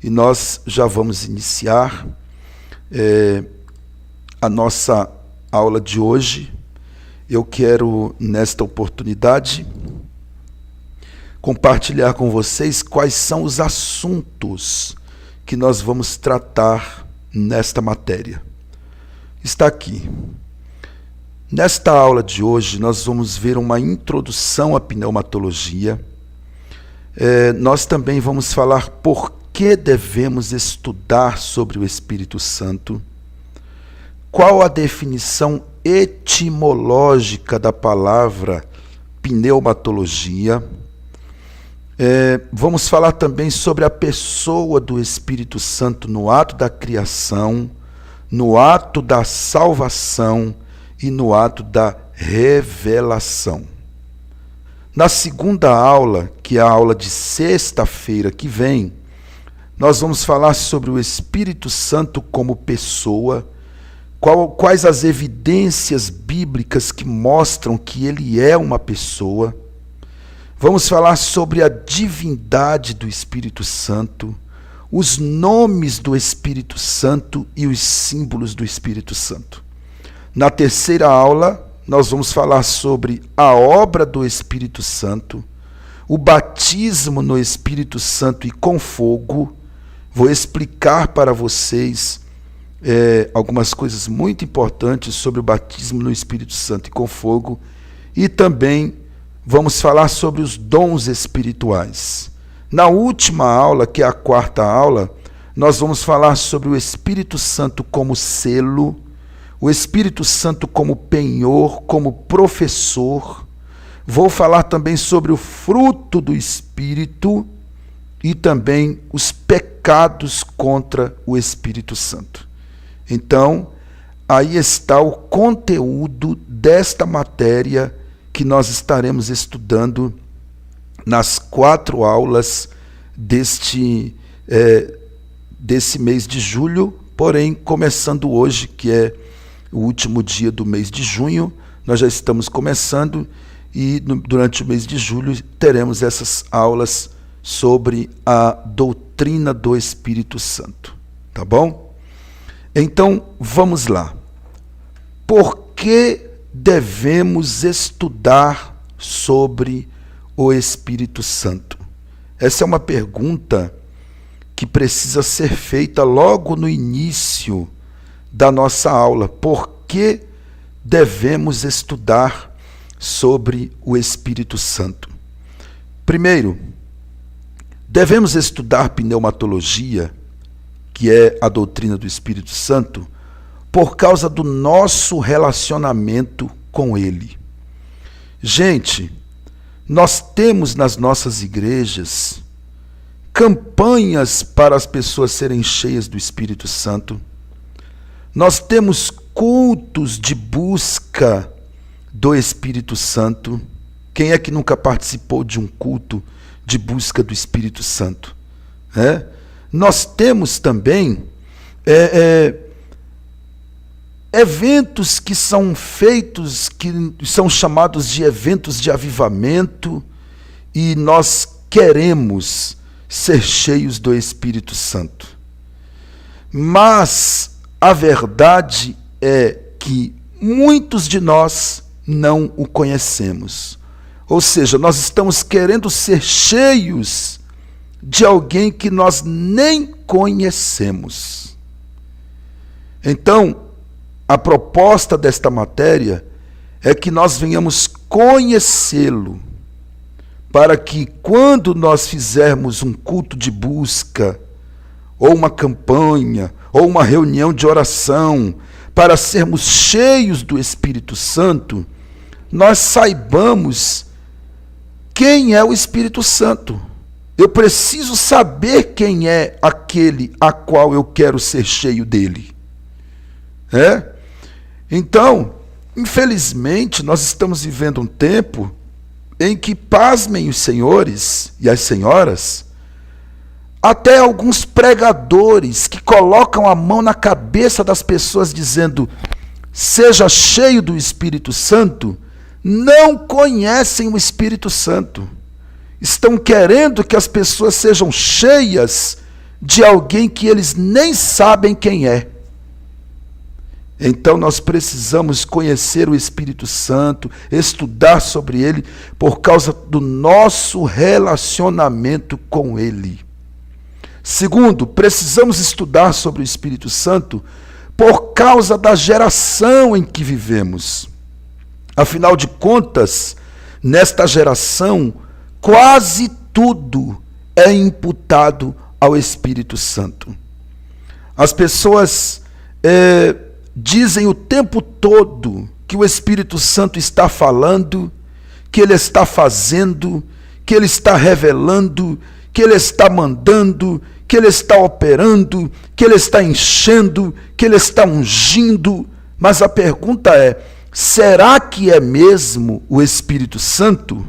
e nós já vamos iniciar a nossa aula de hoje. Eu quero, nesta oportunidade, compartilhar com vocês quais são os assuntos que nós vamos tratar nesta matéria. Está aqui. Nesta aula de hoje, nós vamos ver uma introdução à pneumatologia. Nós também vamos falar por que devemos estudar sobre o Espírito Santo, qual a definição etimológica da palavra pneumatologia. Vamos falar também sobre a pessoa do Espírito Santo no ato da criação, no ato da salvação e no ato da revelação. Na segunda aula, que é a aula de sexta-feira que vem, nós vamos falar sobre o Espírito Santo como pessoa, quais as evidências bíblicas que mostram que ele é uma pessoa. Vamos falar sobre a divindade do Espírito Santo, os nomes do Espírito Santo e os símbolos do Espírito Santo. Na terceira aula, nós vamos falar sobre a obra do Espírito Santo, o batismo no Espírito Santo e com fogo. Vou explicar para vocês algumas coisas muito importantes sobre o batismo no Espírito Santo e com fogo. E também vamos falar sobre os dons espirituais. Na última aula, que é a quarta aula, nós vamos falar sobre o Espírito Santo como selo, o Espírito Santo como penhor, como professor. Vou falar também sobre o fruto do Espírito e também os pecados contra o Espírito Santo. Então, aí está o conteúdo desta matéria que nós estaremos estudando nas 4 aulas desse mês de julho, porém, começando hoje, que é o último dia do mês de junho, nós já estamos começando e durante o mês de julho teremos essas aulas sobre a doutrina do Espírito Santo, tá bom? Então, vamos lá. Por que devemos estudar sobre o Espírito Santo? Essa é uma pergunta que precisa ser feita logo no início da nossa aula. Por que devemos estudar sobre o Espírito Santo? Primeiro, devemos estudar pneumatologia, que é a doutrina do Espírito Santo, por causa do nosso relacionamento com ele. Gente, nós temos nas nossas igrejas campanhas para as pessoas serem cheias do Espírito Santo. Nós temos cultos de busca do Espírito Santo. Quem é que nunca participou de um culto de busca do Espírito Santo? Nós temos também eventos que são feitos, que são chamados de eventos de avivamento, e nós queremos ser cheios do Espírito Santo. Mas a verdade é que muitos de nós não o conhecemos. Ou seja, nós estamos querendo ser cheios de alguém que nós nem conhecemos. Então, a proposta desta matéria é que nós venhamos conhecê-lo, para que quando nós fizermos um culto de busca, ou uma campanha, ou uma reunião de oração, para sermos cheios do Espírito Santo, nós saibamos quem é o Espírito Santo. Eu preciso saber quem é aquele a qual eu quero ser cheio dele. Então, infelizmente, nós estamos vivendo um tempo em que, pasmem os senhores e as senhoras, até alguns pregadores que colocam a mão na cabeça das pessoas dizendo: seja cheio do Espírito Santo, não conhecem o Espírito Santo. Estão querendo que as pessoas sejam cheias de alguém que eles nem sabem quem é. Então nós precisamos conhecer o Espírito Santo, estudar sobre ele, por causa do nosso relacionamento com ele. Segundo, precisamos estudar sobre o Espírito Santo por causa da geração em que vivemos. Afinal de contas, nesta geração, quase tudo é imputado ao Espírito Santo. As pessoas dizem o tempo todo que o Espírito Santo está falando, que ele está fazendo, que ele está revelando, que ele está mandando, que ele está operando, que ele está enchendo, que ele está ungindo. Mas a pergunta é: será que é mesmo o Espírito Santo?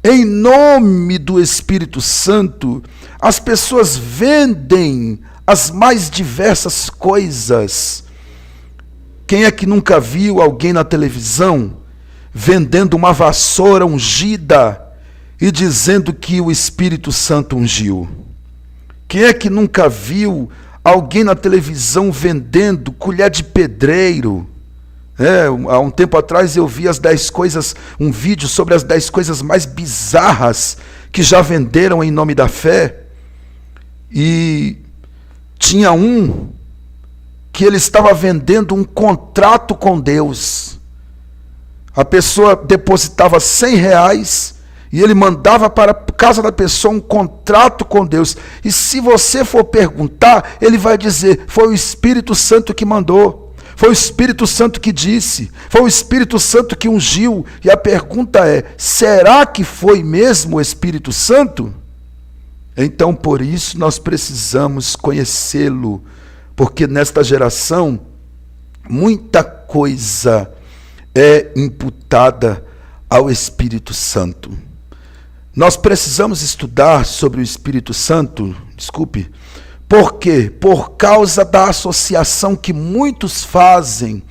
Em nome do Espírito Santo, as pessoas vendem as mais diversas coisas. Quem é que nunca viu alguém na televisão vendendo uma vassoura ungida e dizendo que o Espírito Santo ungiu? Quem é que nunca viu alguém na televisão vendendo colher de pedreiro? Há um tempo atrás eu vi um vídeo sobre as 10 coisas mais bizarras que já venderam em nome da fé. E tinha um que ele estava vendendo um contrato com Deus. A pessoa depositava R$100 e ele mandava para a casa da pessoa um contrato com Deus. E se você for perguntar, ele vai dizer: foi o Espírito Santo que mandou, foi o Espírito Santo que disse, foi o Espírito Santo que ungiu. E a pergunta é: será que foi mesmo o Espírito Santo? Então, por isso, nós precisamos conhecê-lo, porque nesta geração, muita coisa é imputada ao Espírito Santo. Nós precisamos estudar sobre o Espírito Santo, por quê? Por causa da associação que muitos fazem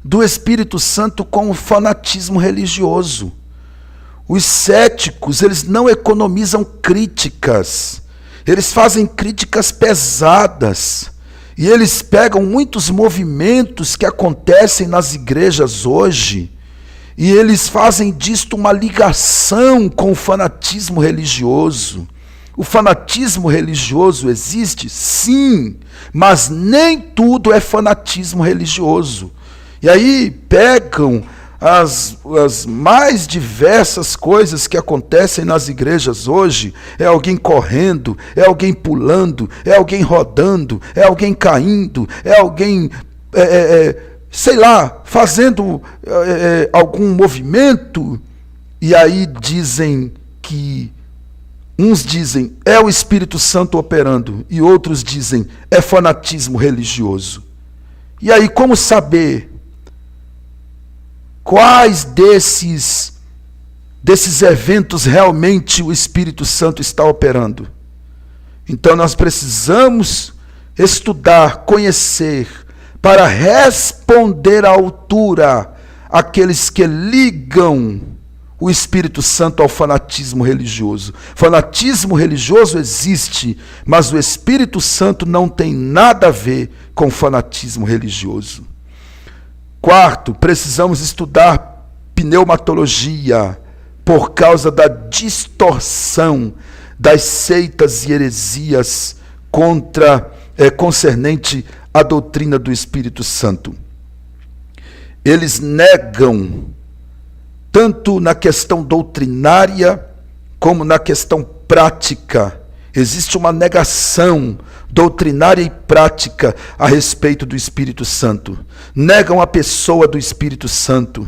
do Espírito Santo com o fanatismo religioso. Os céticos, eles não economizam críticas, eles fazem críticas pesadas. E eles pegam muitos movimentos que acontecem nas igrejas hoje e eles fazem disto uma ligação com o fanatismo religioso. O fanatismo religioso existe? Sim, mas nem tudo é fanatismo religioso. E aí pegam as mais diversas coisas que acontecem nas igrejas hoje. É alguém correndo, é alguém pulando, é alguém rodando, é alguém caindo, é alguém, fazendo algum movimento. E aí uns dizem, é o Espírito Santo operando, e outros dizem, é fanatismo religioso. E aí, como saber quais desses eventos realmente o Espírito Santo está operando? Então nós precisamos estudar, conhecer, para responder à altura aqueles que ligam o Espírito Santo ao fanatismo religioso. Fanatismo religioso existe, mas o Espírito Santo não tem nada a ver com fanatismo religioso. Quarto, precisamos estudar pneumatologia por causa da distorção das seitas e heresias concernente à doutrina do Espírito Santo. Eles negam, tanto na questão doutrinária como na questão prática. Existe uma negação doutrinária e prática a respeito do Espírito Santo. Negam a pessoa do Espírito Santo.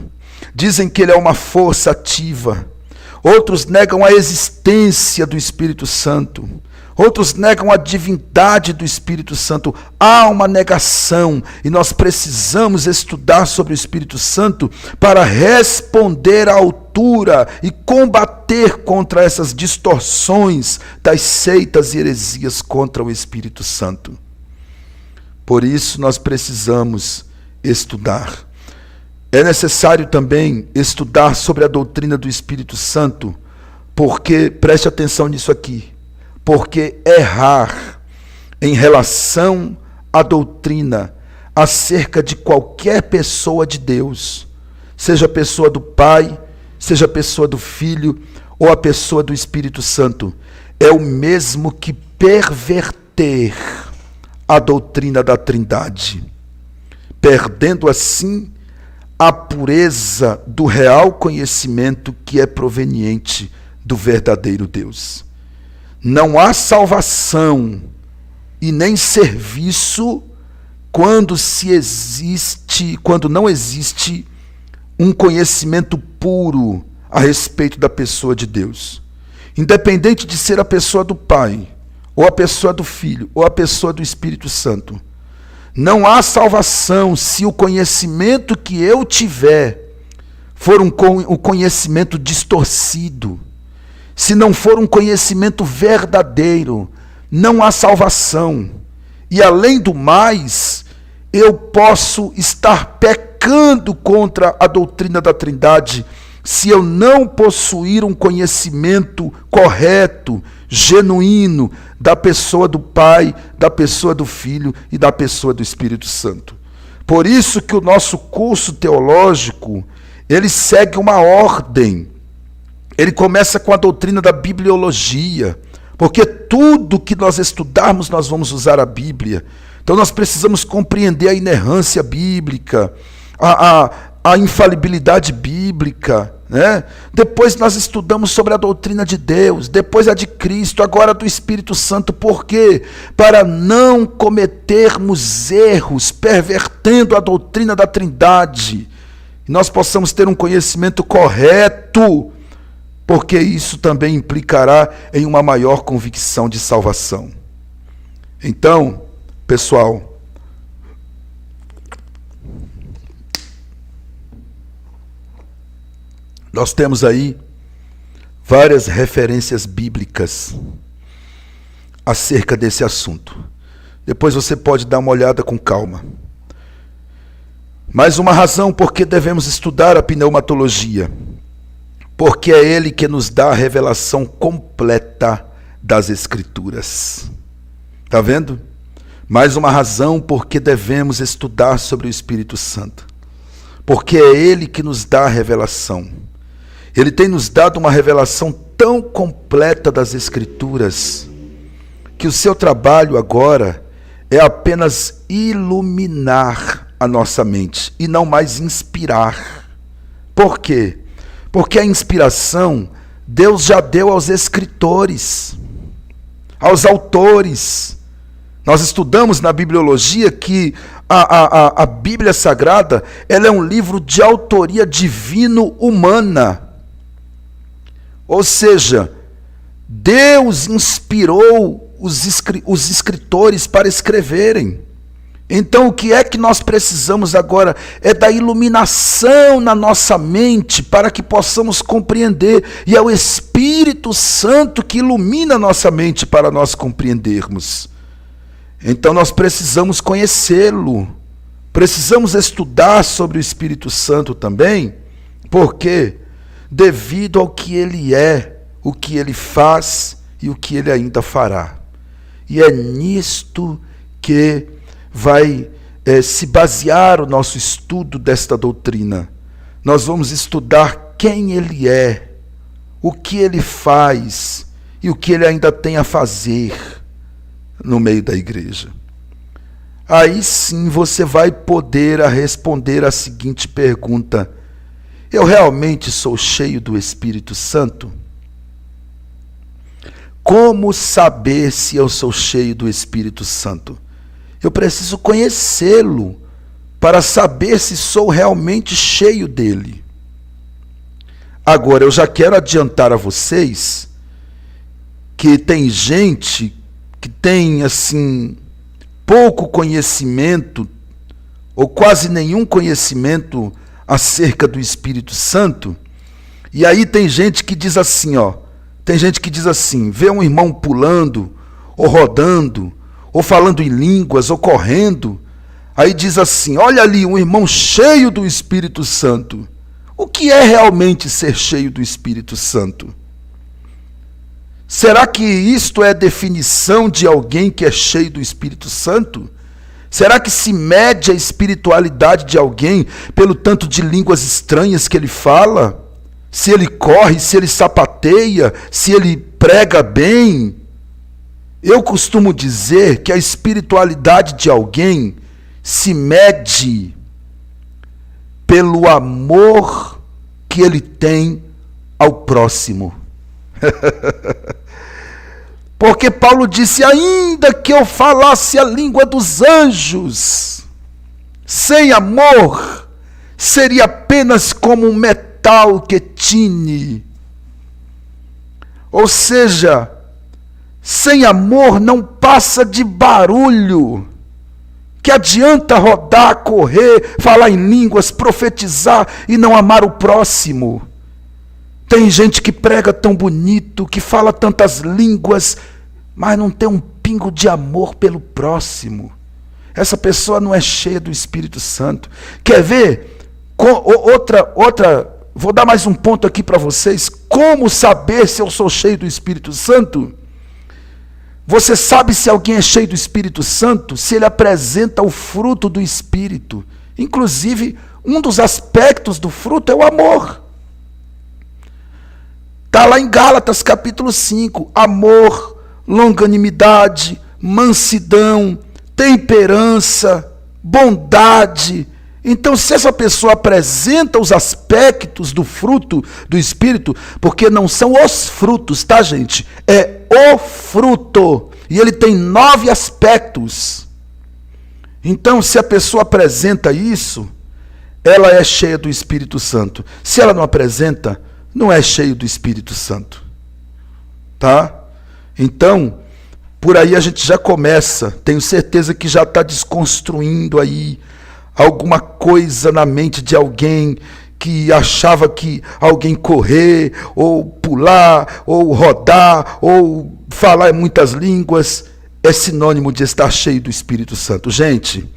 Dizem que ele é uma força ativa. Outros negam a existência do Espírito Santo. Outros negam a divindade do Espírito Santo. Há uma negação e nós precisamos estudar sobre o Espírito Santo para responder à altura e combater contra essas distorções das seitas e heresias contra o Espírito Santo. Por isso nós precisamos estudar. É necessário também estudar sobre a doutrina do Espírito Santo, porque, preste atenção nisso aqui, porque errar em relação à doutrina acerca de qualquer pessoa de Deus, seja a pessoa do Pai, seja a pessoa do Filho ou a pessoa do Espírito Santo, é o mesmo que perverter a doutrina da Trindade, perdendo assim a pureza do real conhecimento que é proveniente do verdadeiro Deus. Não há salvação e nem serviço quando não existe um conhecimento puro a respeito da pessoa de Deus. Independente de ser a pessoa do Pai, ou a pessoa do Filho, ou a pessoa do Espírito Santo. Não há salvação se o conhecimento que eu tiver for um conhecimento distorcido. Se não for um conhecimento verdadeiro, não há salvação. E além do mais, eu posso estar pecando contra a doutrina da Trindade se eu não possuir um conhecimento correto, genuíno, da pessoa do Pai, da pessoa do Filho e da pessoa do Espírito Santo. Por isso que o nosso curso teológico, ele segue uma ordem. Ele começa com a doutrina da bibliologia, porque tudo que nós estudarmos, nós vamos usar a Bíblia. Então nós precisamos compreender a inerrância bíblica, a infalibilidade bíblica, né? Depois nós estudamos sobre a doutrina de Deus, depois a de Cristo, agora a do Espírito Santo. Por quê? Para não cometermos erros, pervertendo a doutrina da Trindade, e nós possamos ter um conhecimento correto, porque isso também implicará em uma maior convicção de salvação. Então, pessoal, nós temos aí várias referências bíblicas acerca desse assunto. Depois você pode dar uma olhada com calma. Mais uma razão por que devemos estudar a pneumatologia. Porque é ele que nos dá a revelação completa das Escrituras. Está vendo? Mais uma razão por que devemos estudar sobre o Espírito Santo. Porque é ele que nos dá a revelação. Ele tem nos dado uma revelação tão completa das Escrituras, que o seu trabalho agora é apenas iluminar a nossa mente e não mais inspirar. Por quê? Porque a inspiração Deus já deu aos escritores, aos autores. Nós estudamos na bibliologia que a Bíblia Sagrada, ela é um livro de autoria divino-humana. Ou seja, Deus inspirou os escritores para escreverem. Então o que é que nós precisamos agora? É da iluminação na nossa mente para que possamos compreender. E é o Espírito Santo que ilumina a nossa mente para nós compreendermos. Então nós precisamos conhecê-lo. Precisamos estudar sobre o Espírito Santo também. Por quê? Devido ao que ele é, o que ele faz e o que ele ainda fará. E é nisto que vai se basear o nosso estudo desta doutrina. Nós vamos estudar quem ele é, o que ele faz e o que ele ainda tem a fazer no meio da igreja. Aí sim você vai poder responder a seguinte pergunta: eu realmente sou cheio do Espírito Santo? Como saber se eu sou cheio do Espírito Santo? Eu preciso conhecê-lo para saber se sou realmente cheio dele. Agora, eu já quero adiantar a vocês que tem gente que tem, assim, pouco conhecimento, ou quase nenhum conhecimento acerca do Espírito Santo, e aí tem gente que diz assim, vê um irmão pulando, ou rodando, ou falando em línguas, ou correndo, aí diz assim, olha ali, um irmão cheio do Espírito Santo. O que é realmente ser cheio do Espírito Santo? Será que isto é definição de alguém que é cheio do Espírito Santo? Será que se mede a espiritualidade de alguém pelo tanto de línguas estranhas que ele fala? Se ele corre, se ele sapateia, se ele prega bem? Eu costumo dizer que a espiritualidade de alguém se mede pelo amor que ele tem ao próximo. Porque Paulo disse: ainda que eu falasse a língua dos anjos, sem amor, seria apenas como um metal que tine. Ou seja, sem amor não passa de barulho. Que adianta rodar, correr, falar em línguas, profetizar e não amar o próximo? Tem gente que prega tão bonito, que fala tantas línguas, mas não tem um pingo de amor pelo próximo. Essa pessoa não é cheia do Espírito Santo. Quer ver? Vou dar mais um ponto aqui para vocês. Como saber se eu sou cheio do Espírito Santo? Você sabe se alguém é cheio do Espírito Santo se ele apresenta o fruto do Espírito. Inclusive, um dos aspectos do fruto é o amor. Está lá em Gálatas capítulo 5. Amor, longanimidade, mansidão, temperança, bondade. Então, se essa pessoa apresenta os aspectos do fruto do Espírito, porque não são os frutos, tá, gente? É o fruto. E ele tem 9 aspectos. Então, se a pessoa apresenta isso, ela é cheia do Espírito Santo. Se ela não apresenta, não é cheio do Espírito Santo. Tá? Então, por aí a gente já começa. Tenho certeza que já está desconstruindo aí alguma coisa na mente de alguém que achava que alguém correr, ou pular, ou rodar, ou falar em muitas línguas é sinônimo de estar cheio do Espírito Santo. Gente,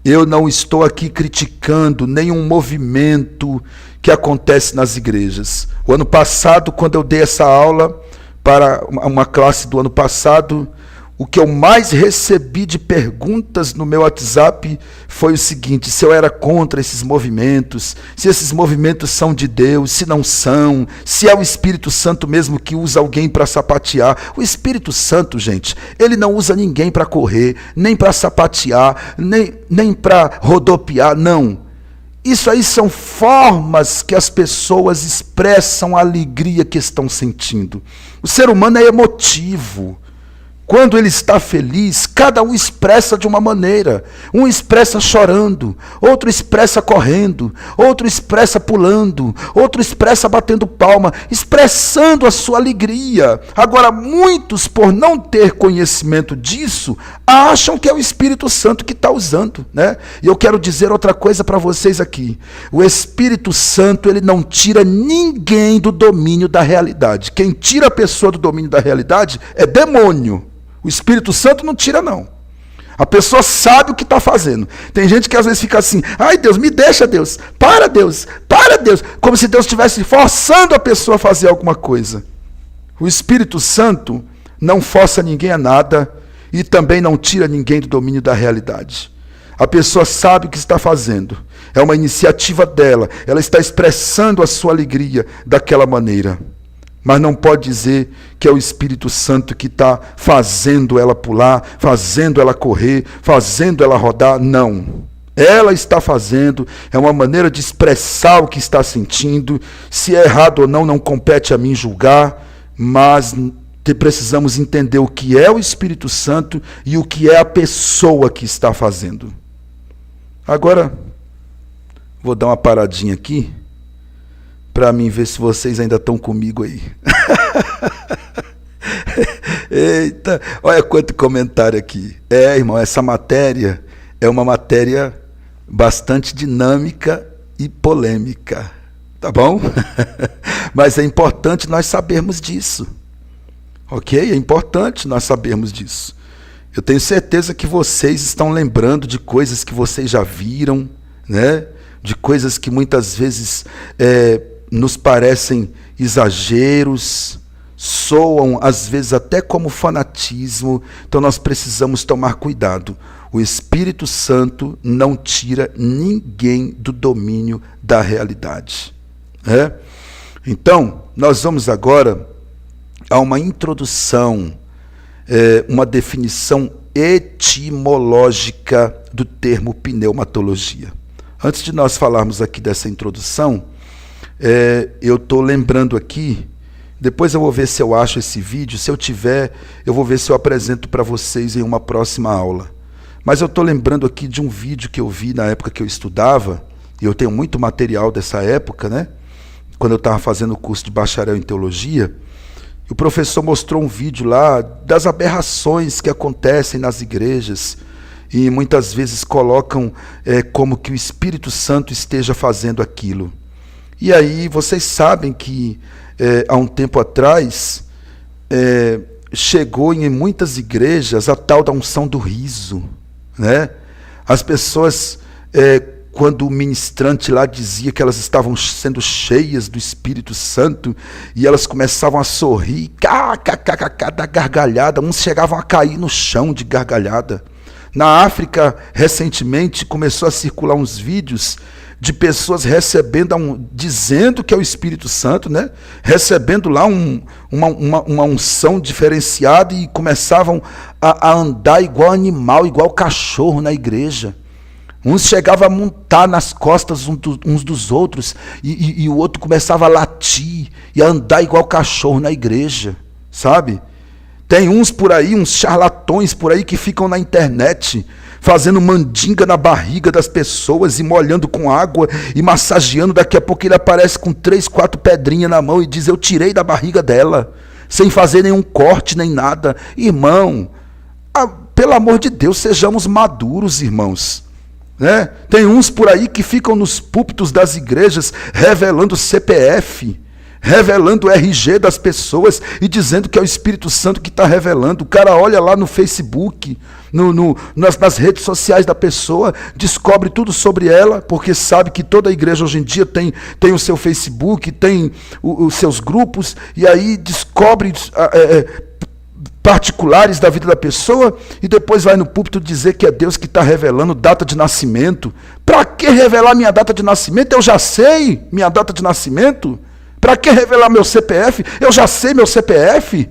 eu não estou aqui criticando nenhum movimento que acontece nas igrejas. O ano passado, quando eu dei essa aula para uma classe do ano passado, o que eu mais recebi de perguntas no meu WhatsApp foi o seguinte: se eu era contra esses movimentos, se esses movimentos são de Deus, se não são, se é o Espírito Santo mesmo que usa alguém para sapatear. O Espírito Santo, gente, ele não usa ninguém para correr, nem para sapatear, nem para rodopiar, não. Isso aí são formas que as pessoas expressam a alegria que estão sentindo. O ser humano é emotivo. Quando ele está feliz, cada um expressa de uma maneira. Um expressa chorando, outro expressa correndo, outro expressa pulando, outro expressa batendo palma, expressando a sua alegria. Agora, muitos, por não ter conhecimento disso, acham que é o Espírito Santo que está usando, né? E eu quero dizer outra coisa para vocês aqui. O Espírito Santo, ele não tira ninguém do domínio da realidade. Quem tira a pessoa do domínio da realidade é demônio. O Espírito Santo não tira, não. A pessoa sabe o que está fazendo. Tem gente que às vezes fica assim: ai, Deus, me deixa, Deus. Para, Deus. Para, Deus. Como se Deus estivesse forçando a pessoa a fazer alguma coisa. O Espírito Santo não força ninguém a nada e também não tira ninguém do domínio da realidade. A pessoa sabe o que está fazendo. É uma iniciativa dela. Ela está expressando a sua alegria daquela maneira. Mas não pode dizer que é o Espírito Santo que está fazendo ela pular, fazendo ela correr, fazendo ela rodar. Não. Ela está fazendo, é uma maneira de expressar o que está sentindo. Se é errado ou não, não compete a mim julgar, mas precisamos entender o que é o Espírito Santo e o que é a pessoa que está fazendo. Agora, vou dar uma paradinha aqui, para mim ver se vocês ainda estão comigo aí. Eita, olha quanto comentário aqui. Irmão, essa matéria é uma matéria bastante dinâmica e polêmica, tá bom? Mas é importante nós sabermos disso, ok? É importante nós sabermos disso. Eu tenho certeza que vocês estão lembrando de coisas que vocês já viram, né? De coisas que muitas vezes nos parecem exageros, soam às vezes até como fanatismo, então nós precisamos tomar cuidado. O Espírito Santo não tira ninguém do domínio da realidade. Então, nós vamos agora a uma introdução, uma definição etimológica do termo pneumatologia. Antes de nós falarmos aqui dessa introdução, eu estou lembrando aqui, depois eu vou ver se eu acho esse vídeo, se eu tiver, eu vou ver se eu apresento para vocês em uma próxima aula. Mas eu estou lembrando aqui de um vídeo que eu vi na época que eu estudava, e eu tenho muito material dessa época, né? Quando eu estava fazendo o curso de bacharel em teologia, o professor mostrou um vídeo lá das aberrações que acontecem nas igrejas, e muitas vezes colocam como que o Espírito Santo esteja fazendo aquilo. E aí vocês sabem que há um tempo atrás chegou em muitas igrejas a tal da unção do riso, né? As pessoas, quando o ministrante lá dizia que elas estavam sendo cheias do Espírito Santo, e elas começavam a sorrir, da gargalhada, uns chegavam a cair no chão de gargalhada. Na África, recentemente, começou a circular uns vídeos de pessoas recebendo, dizendo que é o Espírito Santo, né? Recebendo lá uma unção diferenciada e começavam a andar igual animal, igual cachorro na igreja. Uns chegavam a montar nas costas uns dos outros e o outro começava a latir e a andar igual cachorro na igreja, sabe? Tem uns por aí, uns charlatões por aí que ficam na internet fazendo mandinga na barriga das pessoas e molhando com água e massageando. Daqui a pouco ele aparece com 3, 4 pedrinhas na mão e diz: eu tirei da barriga dela, sem fazer nenhum corte nem nada. Irmão, pelo amor de Deus, sejamos maduros, irmãos. Né? Tem uns por aí que ficam nos púlpitos das igrejas revelando CPF, revelando o RG das pessoas e dizendo que é o Espírito Santo que está revelando. O cara olha lá no Facebook, nas redes sociais da pessoa, descobre tudo sobre ela, porque sabe que toda a igreja hoje em dia tem o seu Facebook, tem os seus grupos, e aí descobre particulares da vida da pessoa e depois vai no púlpito dizer que é Deus que está revelando data de nascimento. Para que revelar minha data de nascimento? Eu já sei minha data de nascimento. Para que revelar meu CPF? Eu já sei meu CPF.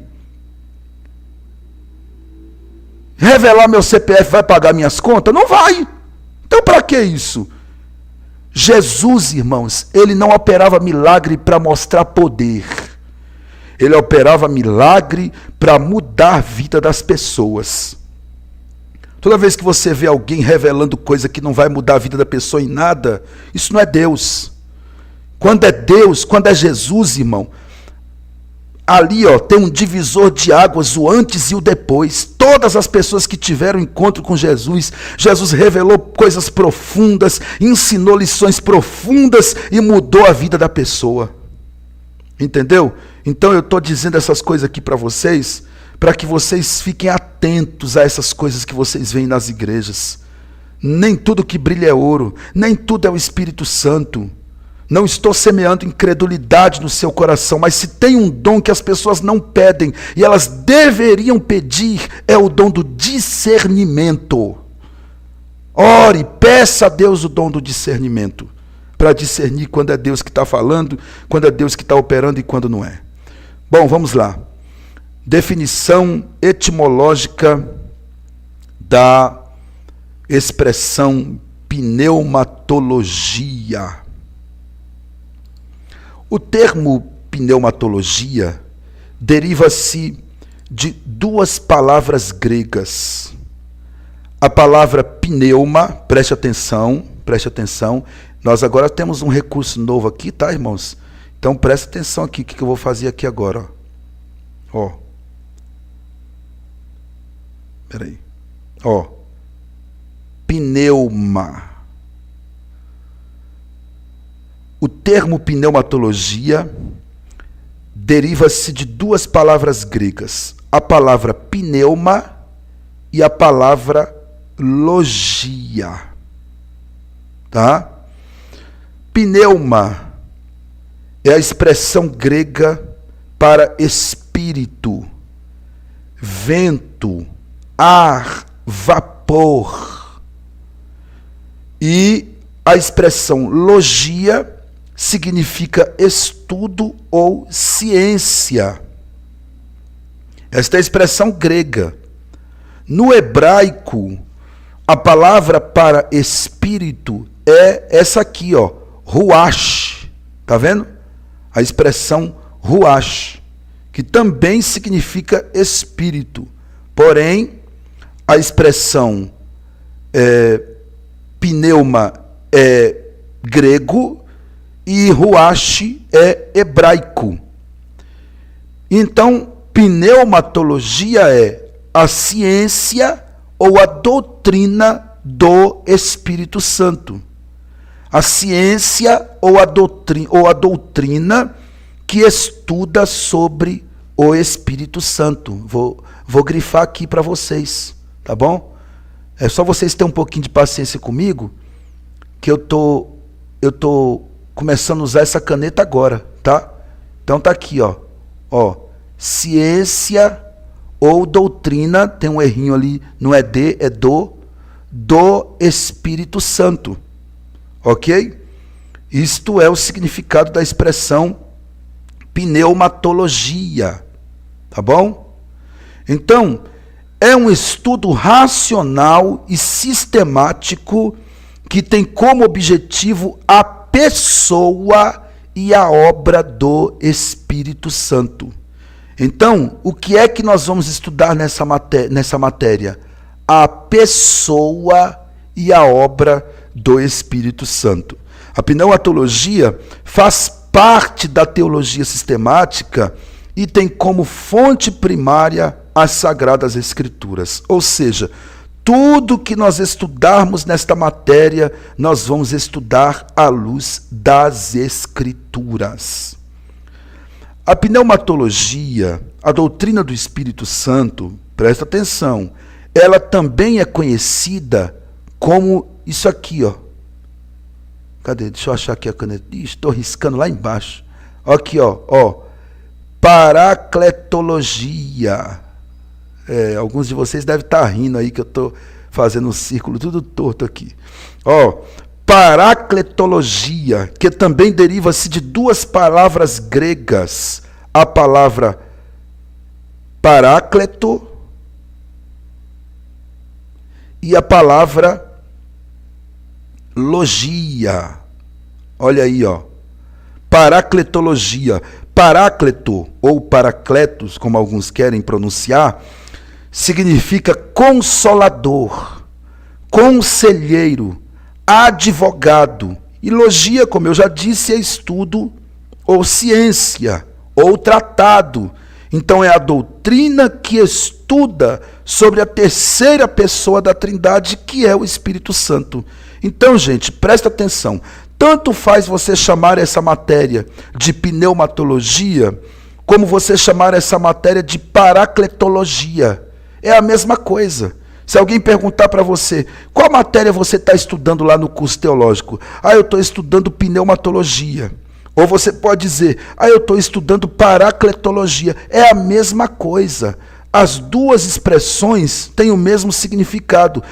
Revelar meu CPF vai pagar minhas contas? Não vai. Então para que isso? Jesus, irmãos, ele não operava milagre para mostrar poder. Ele operava milagre para mudar a vida das pessoas. Toda vez que você vê alguém revelando coisa que não vai mudar a vida da pessoa em nada, isso não é Deus. Quando é Deus, quando é Jesus, irmão, ali tem um divisor de águas, o antes e o depois. Todas as pessoas que tiveram encontro com Jesus, Jesus revelou coisas profundas, ensinou lições profundas e mudou a vida da pessoa. Entendeu? Então eu estou dizendo essas coisas aqui para vocês, para que vocês fiquem atentos a essas coisas que vocês veem nas igrejas. Nem tudo que brilha é ouro, nem tudo é o Espírito Santo. Não estou semeando incredulidade no seu coração, mas se tem um dom que as pessoas não pedem e elas deveriam pedir, é o dom do discernimento. Ore, peça a Deus o dom do discernimento, para discernir quando é Deus que está falando, quando é Deus que está operando e quando não é. Bom, vamos lá. Definição etimológica da expressão pneumatologia. O termo pneumatologia deriva-se de 2 palavras gregas. A palavra pneuma, preste atenção, nós agora temos um recurso novo aqui, tá, irmãos? Então preste atenção aqui, o que eu vou fazer aqui agora. Peraí. Pneuma. O termo pneumatologia deriva-se de 2 palavras gregas. A palavra pneuma e a palavra logia. Tá? Pneuma é a expressão grega para espírito espírito, vento, ar, vapor. E a expressão logia significa estudo ou ciência. Esta é a expressão grega. No hebraico, a palavra para espírito é essa aqui, ó, ruach. Tá vendo? A expressão ruach, que também significa espírito. Porém, a expressão pneuma é grego e ruach é hebraico. Então, pneumatologia é a ciência ou a doutrina do Espírito Santo. A ciência ou a doutrina que estuda sobre o Espírito Santo. Vou grifar aqui para vocês, tá bom? É só vocês terem um pouquinho de paciência comigo, que eu tô começando a usar essa caneta agora, tá? Então tá aqui, ó, ciência ou doutrina, tem um errinho ali, não é de, é do Espírito Santo, ok? Isto é o significado da expressão pneumatologia, tá bom? Então, é um estudo racional e sistemático que tem como objetivo a pessoa e a obra do Espírito Santo. Então, o que é que nós vamos estudar nessa matéria? A pessoa e a obra do Espírito Santo. A pneumatologia faz parte da teologia sistemática e tem como fonte primária as Sagradas Escrituras. Ou seja, tudo que nós estudarmos nesta matéria, nós vamos estudar à luz das Escrituras. A pneumatologia, a doutrina do Espírito Santo, presta atenção, ela também é conhecida como isso aqui, ó. Cadê? Deixa eu achar aqui a caneta. Estou riscando lá embaixo. Aqui, ó. Paracletologia. Alguns de vocês devem estar rindo aí que eu estou fazendo um círculo tudo torto aqui. Paracletologia, que também deriva-se de duas palavras gregas. A palavra parácleto e a palavra logia. Olha aí, ó. Paracletologia. Parácleto, ou paracletos, como alguns querem pronunciar, significa consolador, conselheiro, advogado. E logia, como eu já disse, é estudo ou ciência, ou tratado. Então é a doutrina que estuda sobre a terceira pessoa da Trindade, que é o Espírito Santo. Então, gente, presta atenção. Tanto faz você chamar essa matéria de pneumatologia, como você chamar essa matéria de paracletologia. É a mesma coisa. Se alguém perguntar para você, qual matéria você está estudando lá no curso teológico? Eu estou estudando pneumatologia. Ou você pode dizer, eu estou estudando paracletologia. É a mesma coisa. As duas expressões têm o mesmo significado.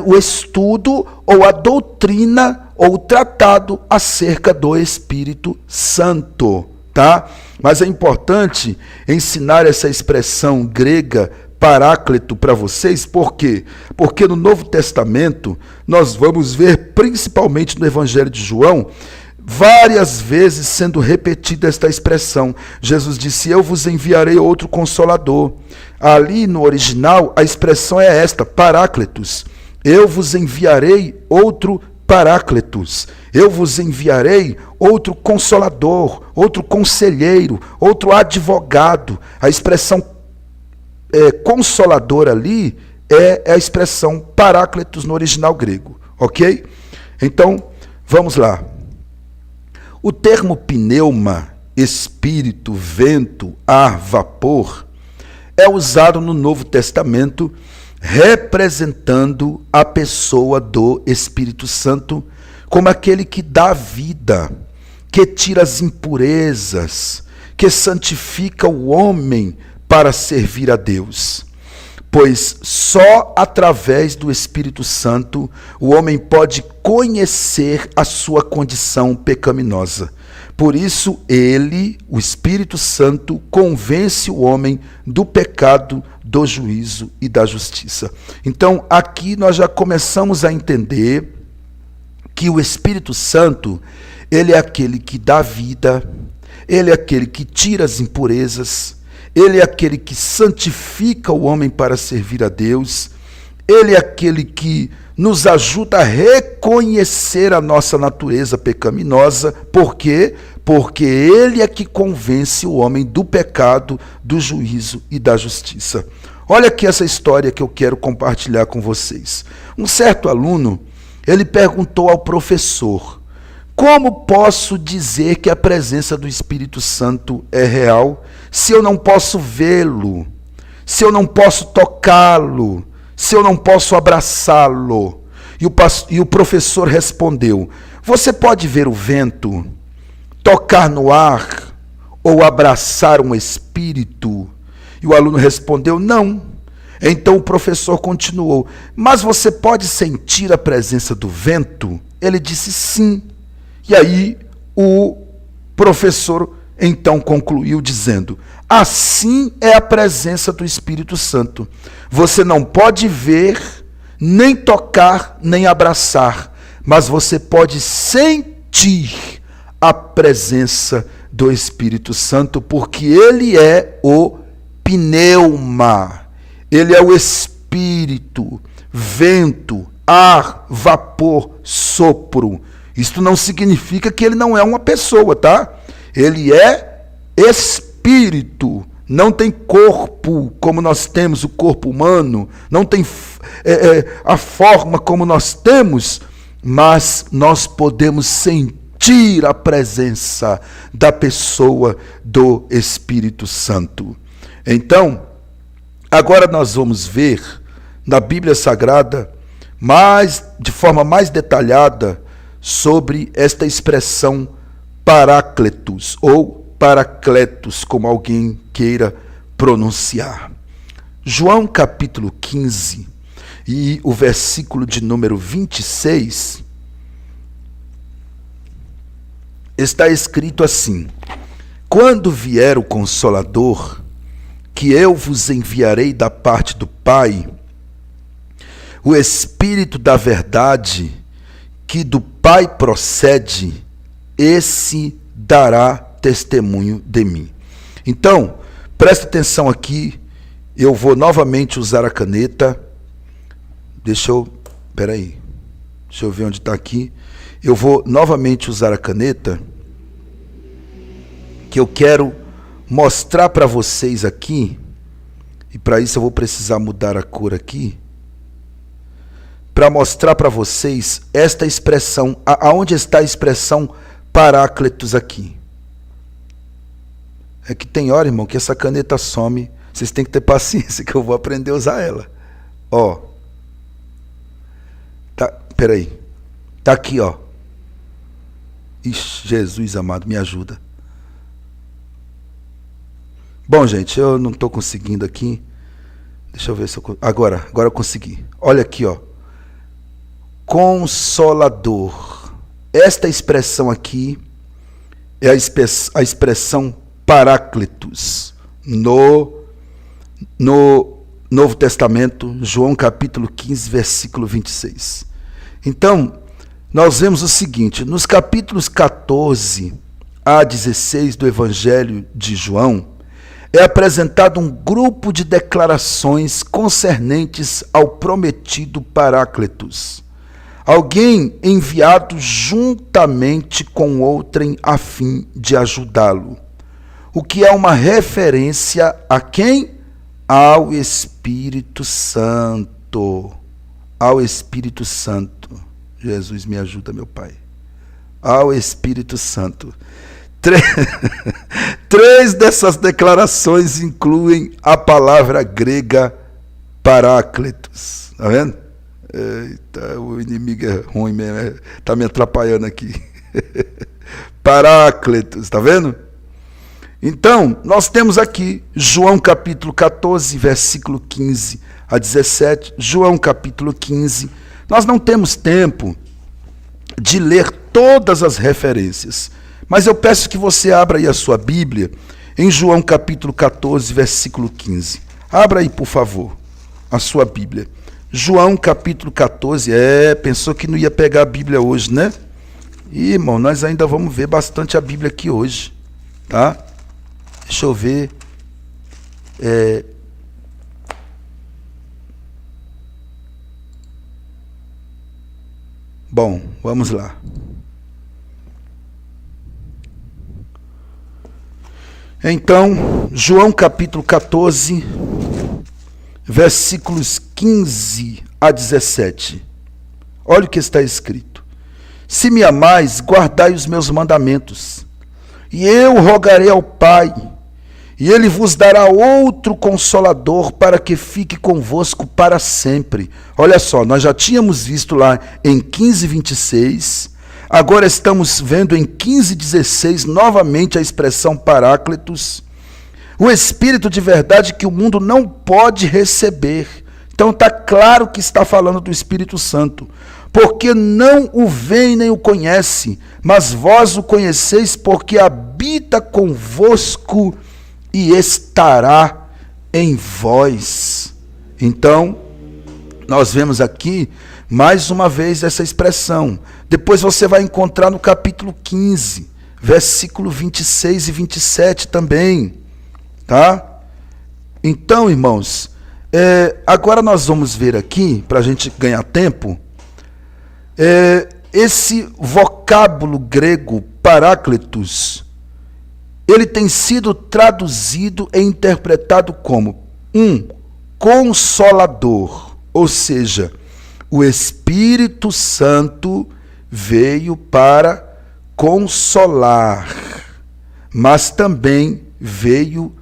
O estudo ou a doutrina ou o tratado acerca do Espírito Santo, tá? Mas é importante ensinar essa expressão grega paráclito para vocês, por quê? Porque no Novo Testamento nós vamos ver, principalmente no Evangelho de João, várias vezes sendo repetida esta expressão. Jesus disse, eu vos enviarei outro Consolador. Ali no original a expressão é esta, paráclitos. Eu vos enviarei outro Paráclitos, eu vos enviarei outro Consolador, outro Conselheiro, outro Advogado. A expressão Consolador ali é a expressão Paráclitos no original grego, ok? Então, vamos lá. O termo pneuma, espírito, vento, ar, vapor, é usado no Novo Testamento representando a pessoa do Espírito Santo como aquele que dá vida, que tira as impurezas, que santifica o homem para servir a Deus. Pois só através do Espírito Santo o homem pode conhecer a sua condição pecaminosa. Por isso ele, o Espírito Santo, convence o homem do pecado, do juízo e da justiça. Então aqui nós já começamos a entender que o Espírito Santo, ele é aquele que dá vida, ele é aquele que tira as impurezas, ele é aquele que santifica o homem para servir a Deus, ele é aquele que nos ajuda a reconhecer a nossa natureza pecaminosa. Por quê? Porque ele é que convence o homem do pecado, do juízo e da justiça. Olha aqui essa história que eu quero compartilhar com vocês. Um certo aluno, ele perguntou ao professor: como posso dizer que a presença do Espírito Santo é real se eu não posso vê-lo, se eu não posso tocá-lo, se eu não posso abraçá-lo? E o professor respondeu: você pode ver o vento, tocar no ar ou abraçar um espírito? E o aluno respondeu: não. Então o professor continuou: mas você pode sentir a presença do vento? Ele disse: sim. E aí o professor então concluiu dizendo: assim é a presença do Espírito Santo. Você não pode ver, nem tocar, nem abraçar, mas você pode sentir a presença do Espírito Santo, porque ele é o pneuma, ele é o Espírito, vento, ar, vapor, sopro. Isto não significa que ele não é uma pessoa, tá? Ele é espírito, não tem corpo como nós temos o corpo humano, não tem a forma como nós temos, mas nós podemos sentir a presença da pessoa do Espírito Santo. Então, agora nós vamos ver na Bíblia Sagrada, de forma mais detalhada, sobre esta expressão parácletos, ou paracletos, como alguém queira pronunciar. João capítulo 15 e o versículo de número 26, está escrito assim: quando vier o Consolador, que eu vos enviarei da parte do Pai, o Espírito da verdade, que do Pai procede, esse dará testemunho de mim. Então, presta atenção aqui, eu vou novamente usar a caneta. Deixa eu ver onde está aqui. Eu vou novamente usar a caneta, que eu quero mostrar para vocês aqui, e para isso eu vou precisar mudar a cor aqui, para mostrar para vocês esta expressão, aonde está a expressão parácletos aqui. É que tem hora, irmão, que essa caneta some, vocês têm que ter paciência, que eu vou aprender a usar ela. Ó, peraí, tá aqui, ó. Ixi, Jesus amado, me ajuda. Bom, gente, eu não estou conseguindo aqui. Deixa eu ver se eu... Agora eu consegui. Olha aqui, ó. Consolador. Esta expressão aqui é a expressão paráclitos. No Novo Testamento, João capítulo 15, versículo 26. Então, nós vemos o seguinte: nos capítulos 14 a 16 do Evangelho de João, é apresentado um grupo de declarações concernentes ao prometido Paráclitos, alguém enviado juntamente com outrem a fim de ajudá-lo, o que é uma referência a quem? Ao Espírito Santo. Ao Espírito Santo. Jesus, me ajuda, meu Pai. Ao Espírito Santo. Três dessas declarações incluem a palavra grega paráclitos. Está vendo? Eita, o inimigo é ruim mesmo, está me atrapalhando aqui. Paráclitos, está vendo? Então, nós temos aqui João capítulo 14, versículo 15 a 17, João capítulo 15. Nós não temos tempo de ler todas as referências, mas eu peço que você abra aí a sua Bíblia em João capítulo 14, versículo 15. Abra aí, por favor, a sua Bíblia. João capítulo 14, pensou que não ia pegar a Bíblia hoje, né? Ih, irmão, nós ainda vamos ver bastante a Bíblia aqui hoje, tá? Deixa eu ver. Bom, vamos lá. Então, João capítulo 14, versículos 15 a 17. Olha o que está escrito. Se me amais, guardai os meus mandamentos, e eu rogarei ao Pai, e ele vos dará outro Consolador para que fique convosco para sempre. Olha só, nós já tínhamos visto lá em 15:26, agora estamos vendo em 15:16 novamente a expressão Paráclitos, o Espírito de verdade que o mundo não pode receber. Então está claro que está falando do Espírito Santo, porque não o vê nem o conhece, mas vós o conheceis porque habita convosco e estará em vós. Então, nós vemos aqui, mais uma vez, essa expressão. Depois você vai encontrar no capítulo 15, versículo 26 e 27 também. Tá? Então, irmãos, agora nós vamos ver aqui, para a gente ganhar tempo, esse vocábulo grego, paráclitos, ele tem sido traduzido e interpretado como um consolador, ou seja, o Espírito Santo veio para consolar, mas também veio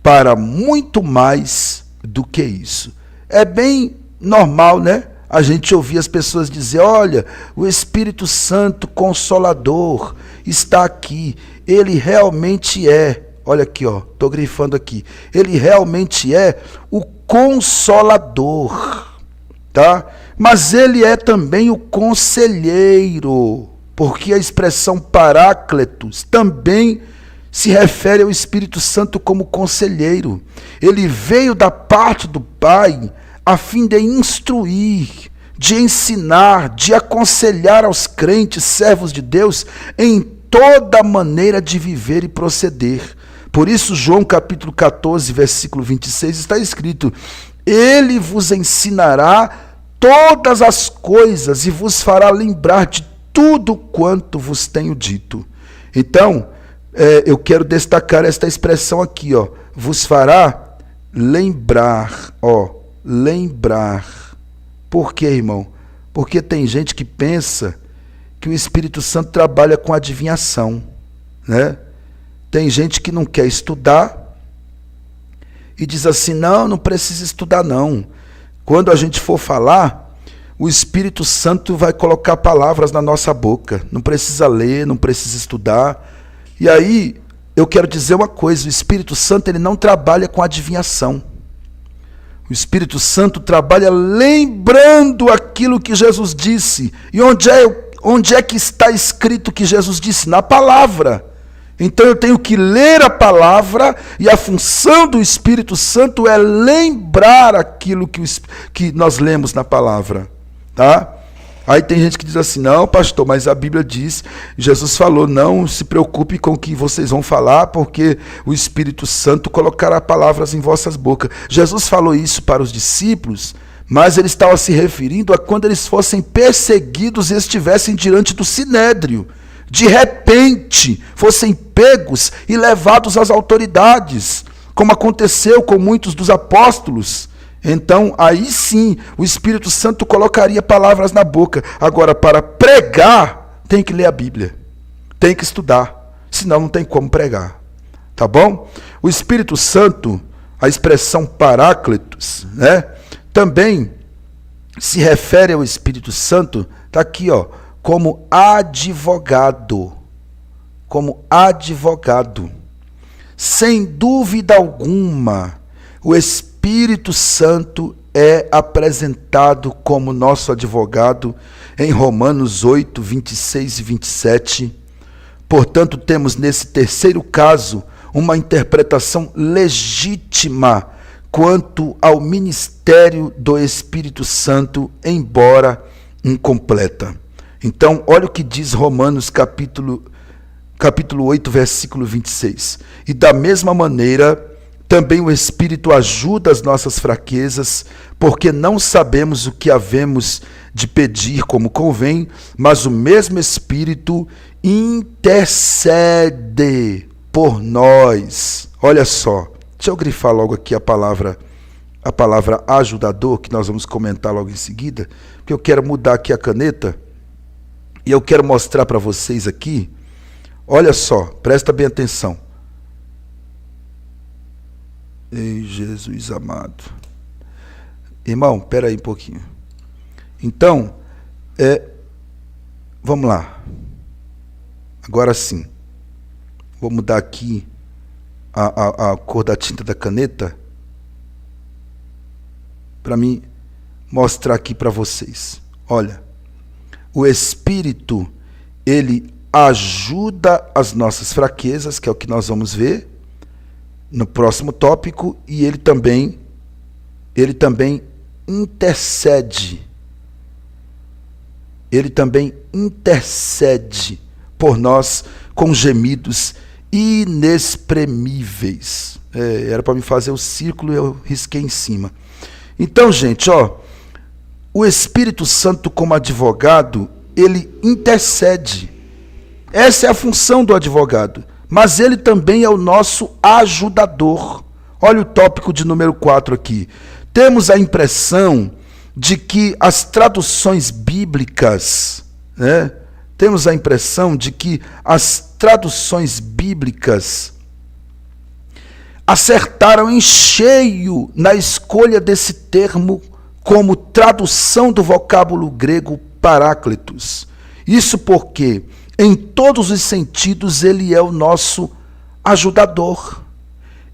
para muito mais do que isso. É bem normal, né? A gente ouvir as pessoas dizer, olha, o Espírito Santo Consolador está aqui. Ele realmente é, olha aqui, ó, estou grifando aqui. Ele realmente é o Consolador, tá? Mas ele é também o Conselheiro, porque a expressão Paráclitos também se refere ao Espírito Santo como Conselheiro. Ele veio da parte do Pai a fim de instruir, de ensinar, de aconselhar aos crentes, servos de Deus, em toda maneira de viver e proceder. Por isso, João capítulo 14, versículo 26, está escrito, ele vos ensinará todas as coisas e vos fará lembrar de tudo quanto vos tenho dito. Então, eu quero destacar esta expressão aqui, ó, vos fará lembrar, ó, lembrar. Por quê, irmão? Porque tem gente que pensa que o Espírito Santo trabalha com adivinhação, né? Tem gente que não quer estudar e diz assim, não precisa estudar não. Quando a gente for falar, o Espírito Santo vai colocar palavras na nossa boca. Não precisa ler, não precisa estudar. E aí, eu quero dizer uma coisa, o Espírito Santo ele não trabalha com adivinhação. O Espírito Santo trabalha lembrando aquilo que Jesus disse. E onde é que está escrito que Jesus disse? Na palavra. Então eu tenho que ler a palavra e a função do Espírito Santo é lembrar aquilo que nós lemos na palavra. Tá? Aí tem gente que diz assim, não, pastor, mas a Bíblia diz, Jesus falou, não se preocupe com o que vocês vão falar, porque o Espírito Santo colocará palavras em vossas bocas. Jesus falou isso para os discípulos, mas ele estava se referindo a quando eles fossem perseguidos e estivessem diante do sinédrio. De repente, fossem pegos e levados às autoridades, como aconteceu com muitos dos apóstolos. Então, aí sim, o Espírito Santo colocaria palavras na boca. Agora, para pregar, tem que ler a Bíblia. Tem que estudar. Senão, não tem como pregar. Tá bom? O Espírito Santo, a expressão Paráclitos, né? Também se refere ao Espírito Santo, está aqui, ó, como advogado. Como advogado. Sem dúvida alguma, o Espírito Santo é apresentado como nosso advogado em Romanos 8, 26 e 27. Portanto, temos nesse terceiro caso uma interpretação legítima quanto ao ministério do Espírito Santo, embora incompleta. Então, olha o que diz Romanos capítulo 8, versículo 26. E da mesma maneira, também o Espírito ajuda as nossas fraquezas, porque não sabemos o que havemos de pedir como convém, mas o mesmo Espírito intercede por nós. Olha só, deixa eu grifar logo aqui a palavra ajudador, que nós vamos comentar logo em seguida, porque eu quero mudar aqui a caneta, e eu quero mostrar para vocês aqui, olha só, presta bem atenção. Ei, Jesus amado. Irmão, espera aí um pouquinho. Então, vamos lá. Agora sim. Vou mudar aqui a cor da tinta da caneta para mim mostrar aqui para vocês. Olha, o Espírito, ele ajuda as nossas fraquezas, que é o que nós vamos ver no próximo tópico, e ele também intercede. Ele também intercede por nós com gemidos inexprimíveis. Era para me fazer o círculo e eu risquei em cima. Então, gente, o Espírito Santo como advogado, ele intercede. Essa é a função do advogado. Mas ele também é o nosso ajudador. Olha o tópico de número 4 aqui. Temos a impressão de que as traduções bíblicas, acertaram em cheio na escolha desse termo como tradução do vocábulo grego paráclitos. Isso porque, em todos os sentidos, ele é o nosso ajudador.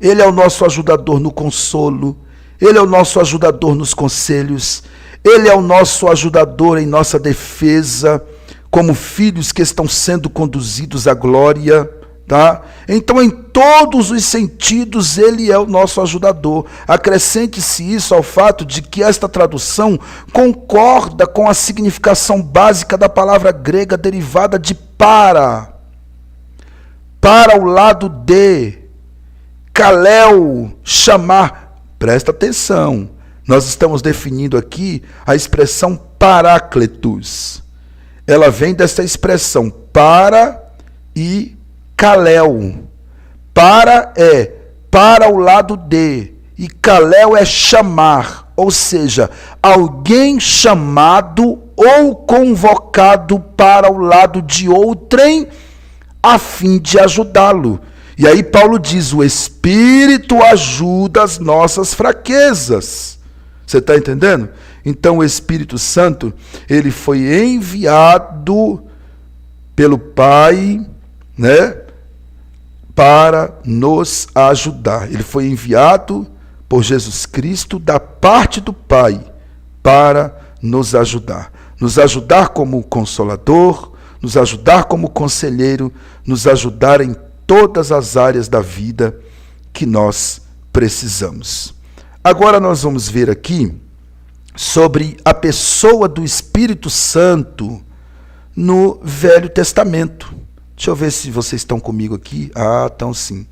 Ele é o nosso ajudador no consolo, ele é o nosso ajudador nos conselhos, ele é o nosso ajudador em nossa defesa, como filhos que estão sendo conduzidos à glória, tá? Então, em todos os sentidos, ele é o nosso ajudador. Acrescente-se isso ao fato de que esta tradução concorda com a significação básica da palavra grega derivada de para o lado de, kaleo, chamar. Presta atenção, nós estamos definindo aqui a expressão paráclitos. Ela vem dessa expressão para e kaleo. Para é para o lado de, e kaleo é chamar, ou seja, alguém chamado ou convocado para o lado de outrem a fim de ajudá-lo. E aí Paulo diz, o Espírito ajuda as nossas fraquezas. Você está entendendo? Então o Espírito Santo, ele foi enviado pelo Pai, para nos ajudar. Ele foi enviado por Jesus Cristo da parte do Pai para nos ajudar. Nos ajudar como consolador, nos ajudar como conselheiro, nos ajudar em todas as áreas da vida que nós precisamos. Agora nós vamos ver aqui sobre a pessoa do Espírito Santo no Velho Testamento. Deixa eu ver se vocês estão comigo aqui. Ah, estão sim.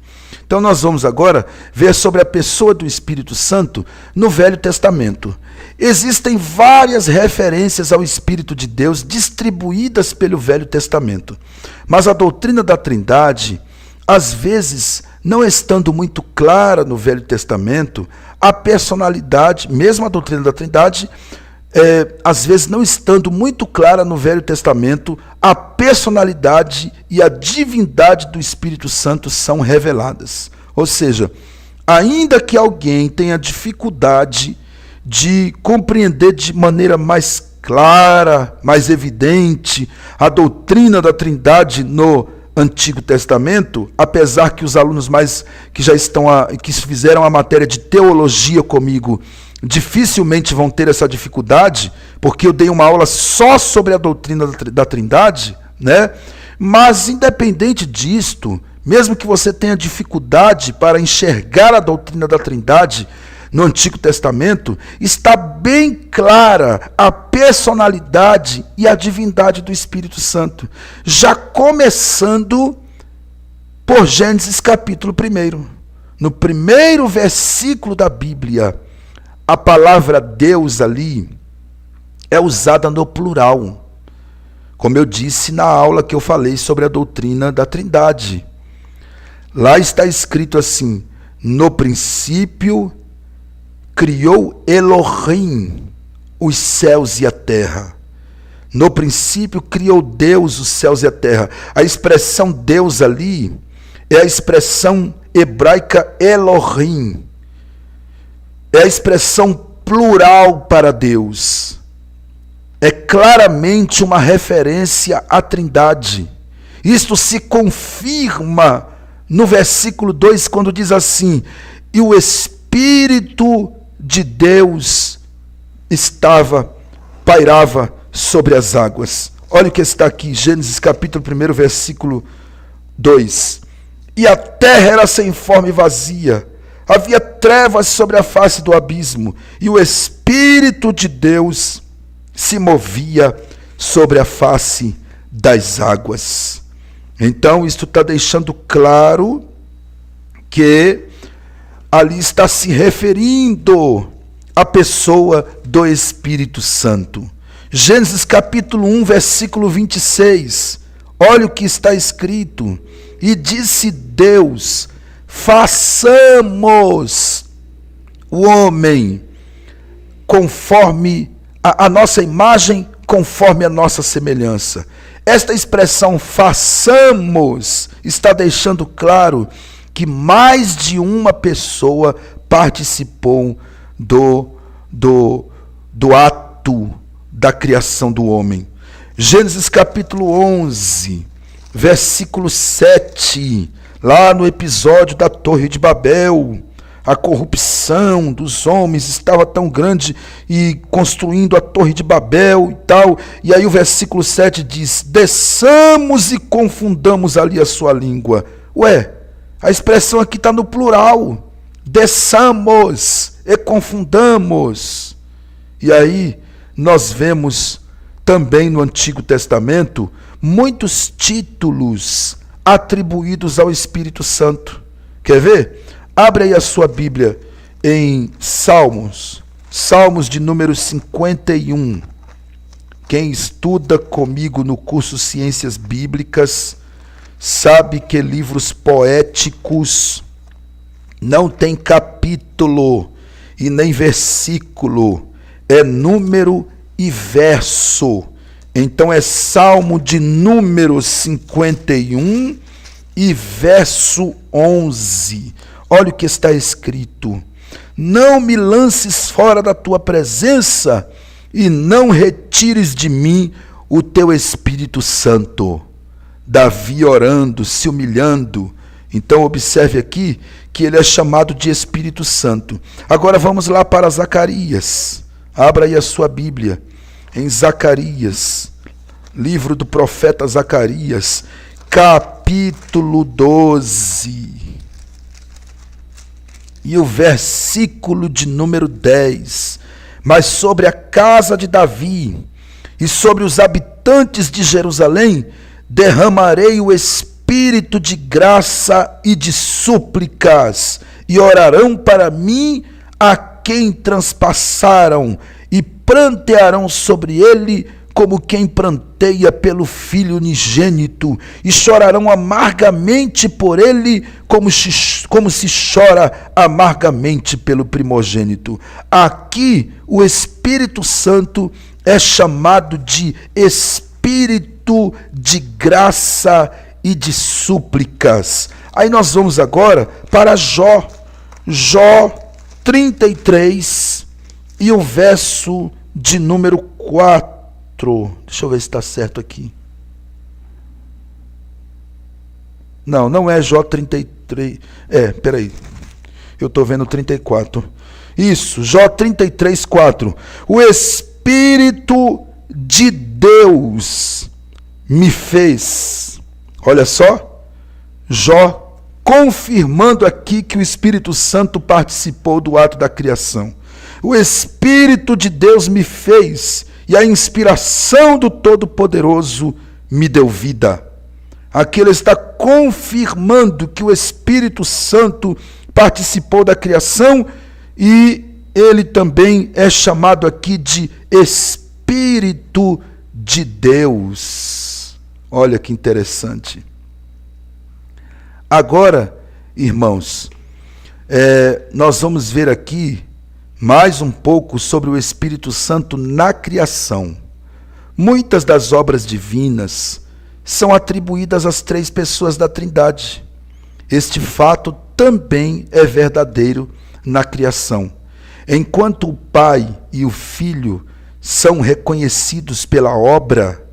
Então nós vamos agora ver sobre a pessoa do Espírito Santo no Velho Testamento. Existem várias referências ao Espírito de Deus distribuídas pelo Velho Testamento. Mas a doutrina da Trindade, às vezes, não estando muito clara no Velho Testamento, a personalidade, mesmo a doutrina da Trindade, às vezes não estando muito clara no Velho Testamento, a personalidade e a divindade do Espírito Santo são reveladas. Ou seja, ainda que alguém tenha dificuldade de compreender de maneira mais clara, mais evidente, a doutrina da Trindade no Antigo Testamento, apesar que os alunos que já que fizeram a matéria de teologia comigo, dificilmente vão ter essa dificuldade, porque eu dei uma aula só sobre a doutrina da Trindade, né? Mas independente disto, mesmo que você tenha dificuldade para enxergar a doutrina da Trindade no Antigo Testamento, está bem clara a personalidade e a divindade do Espírito Santo. Já começando por Gênesis capítulo 1. No primeiro versículo da Bíblia, a palavra Deus ali é usada no plural. Como eu disse na aula que eu falei sobre a doutrina da Trindade. Lá está escrito assim: no princípio criou Elohim os céus e a terra. No princípio criou Deus os céus e a terra. A expressão Deus ali é a expressão hebraica Elohim. É a expressão plural para Deus. É claramente uma referência à Trindade. Isto se confirma no versículo 2, quando diz assim: e o Espírito de Deus pairava sobre as águas. Olha o que está aqui, Gênesis capítulo 1, versículo 2. E a terra era sem forma e vazia, havia trevas sobre a face do abismo, e o Espírito de Deus se movia sobre a face das águas. Então, isto está deixando claro que ali está se referindo à pessoa do Espírito Santo. Gênesis capítulo 1, versículo 26. Olha o que está escrito. E disse Deus: façamos o homem conforme a nossa imagem, conforme a nossa semelhança. Esta expressão façamos está deixando claro que mais de uma pessoa participou do ato da criação do homem. Gênesis capítulo 11, versículo 7, lá no episódio da Torre de Babel, a corrupção dos homens estava tão grande e construindo a Torre de Babel e tal. E aí o versículo 7 diz: desçamos e confundamos ali a sua língua. Ué, a expressão aqui está no plural. Desçamos e confundamos. E aí nós vemos também no Antigo Testamento muitos títulos atribuídos ao Espírito Santo. Quer ver? Abre aí a sua Bíblia em Salmos de número 51. Quem estuda comigo no curso Ciências Bíblicas sabe que livros poéticos não tem capítulo e nem versículo, é número e verso. Então é Salmo de número 51 e verso 11. Olha o que está escrito: não me lances fora da tua presença e não retires de mim o teu Espírito Santo. Davi orando, se humilhando. Então observe aqui que ele é chamado de Espírito Santo. Agora vamos lá para Zacarias. Abra aí a sua Bíblia em Zacarias, livro do profeta Zacarias, capítulo 12. E o versículo de número 10. Mas sobre a casa de Davi e sobre os habitantes de Jerusalém derramarei o espírito de graça e de súplicas, e orarão para mim a quem transpassaram, e prantearão sobre ele como quem pranteia pelo filho unigênito, e chorarão amargamente por ele, como se chora amargamente pelo primogênito. Aqui o Espírito Santo é chamado de Espírito de graça e de súplicas. Aí nós vamos agora para Jó 33 e o verso de número 4. Deixa eu ver se está certo aqui. Não é Jó 33. Peraí. Eu estou vendo 34. Isso, Jó 33, 4. O Espírito de Deus me fez. Olha só. Jó confirmando aqui que o Espírito Santo participou do ato da criação. O Espírito de Deus me fez e a inspiração do Todo-Poderoso me deu vida. Aqui ele está confirmando que o Espírito Santo participou da criação e ele também é chamado aqui de Espírito de Deus. Olha que interessante. Agora, irmãos, nós vamos ver aqui mais um pouco sobre o Espírito Santo na criação. Muitas das obras divinas são atribuídas às três pessoas da Trindade. Este fato também é verdadeiro na criação. Enquanto o Pai e o Filho são reconhecidos pela obra,